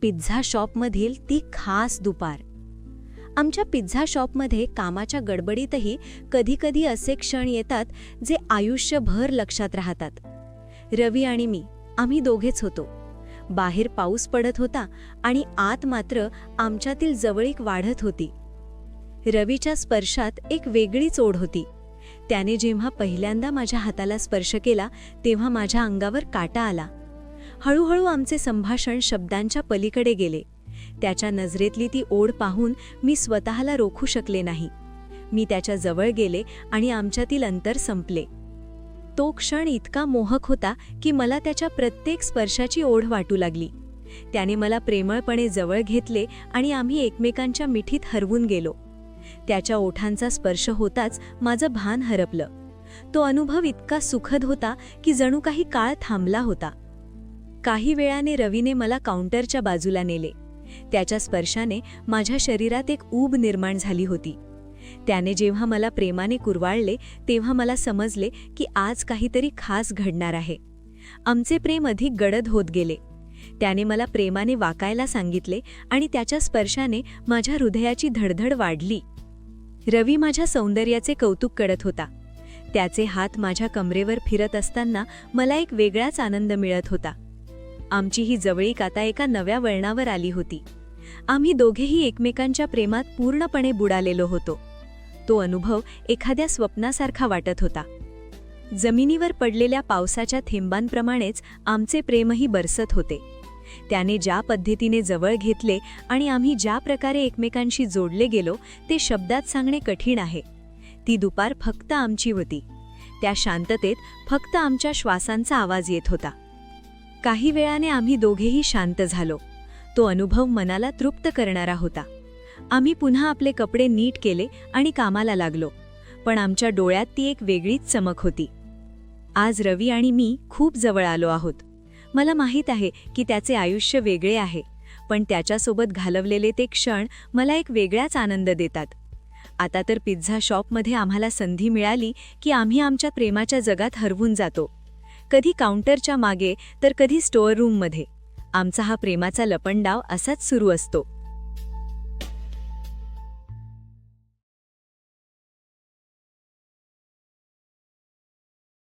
Pizza शॉपमधील ती खास दुपार. आमच्या पिझ्झा शॉपमध्ये कामाच्या गडबडीतही कधीकधी असे क्षण येतात जे आयुष्यभर लक्षात राहतात. रवी आणि मी, आम्ही दोघेच होतो. बाहेर पाऊस पडत होता आणि आत मात्र आमच्यातील जवळीक वाढत होती. रवीच्या स्पर्शात एक वेगळीच ओढ होती. त्याने जेव्हा पहिल्यांदा माझ्या हाताला स्पर्श केला तेव्हा माझ्या अंगावर काटा आला. हळूहळू आमचे संभाषण शब्दांच्या पलीकडे गेले. त्याच्या नजरेतली ती ओढ पाहून मी स्वतःला रोखू शकले नाही. मी त्याच्या जवळ गेले आणि आमच्यातील अंतर संपले. तो क्षण इतका मोहक होता की मला त्याच्या प्रत्येक स्पर्शाची ओढ वाटू लागली. त्याने मला प्रेमळपणे जवळ घेतले आणि आम्ही एकमेकांच्या मिठीत हरवून गेलो. त्याच्या ओठांचा स्पर्श होताच माझं भान हरपलं. तो अनुभव इतका सुखद होता की जणू काही काळ थांबला होता. काही वेळाने रवीने मला काउंटरच्या बाजूला नेले. त्याच्या स्पर्शाने माझ्या शरीरात एक ऊब निर्माण झाली होती. त्याने जेव्हा मला प्रेमाने कुरवाळले तेव्हा मला समजले की आज काहीतरी खास घडणार आहे. आमचे प्रेम अधिक गडद होत गेले. त्याने मला प्रेमाने वाकायला सांगितले आणि त्याच्या स्पर्शाने माझ्या हृदयाची धडधड वाढली. रवी माझ्या सौंदर्याचे कौतुक करत होता. त्याचे हात माझ्या कमरेवर फिरत असताना मला एक वेगळाच आनंद मिळत होता. आमची ही जवळीक आता एका नव्या वळणावर आली होती. आम्ही दोघेही एकमेकांच्या प्रेमात पूर्णपणे बुडालेलो होतो. तो अनुभव एखाद्या स्वप्नासारखा वाटत होता. जमिनीवर पडलेल्या पावसाच्या थेंबांप्रमाणेच आमचे प्रेमही बरसत होते. त्याने ज्या पद्धतीने जवळ घेतले आणि आम्ही ज्या प्रकारे एकमेकांशी जोडले गेलो ते शब्दात सांगणे कठीण आहे. ती दुपार फक्त आमची होती. त्या शांततेत फक्त आमच्या श्वासांचा आवाज येत होता. काही वेळाने आम्ही दोघेही शांत झालो. तो अनुभव मनाला तृप्त करणारा होता. आम्ही पुन्हा आपले कपडे नीट केले आणि कामाला लागलो. पण आमच्या डोळ्यात ती एक वेगळीच चमक होती. आज रवी आणि मी खूप जवळ आलो आहोत. मला माहीत आहे की त्याचे आयुष्य वेगळे आहे, पण त्याच्यासोबत घालवलेले ते क्षण मला एक वेगळाच आनंद देतात. आता तर पिझ्झा शॉपमध्ये आम्हाला संधी मिळाली की आम्ही आमच्या प्रेमाच्या जगात हरवून जातो. कधी काउंटरच्या मागे तर कधी स्टोअर रूममध्ये. आमचा हा प्रेमाचा लपंडाव असाच सुरू असतो.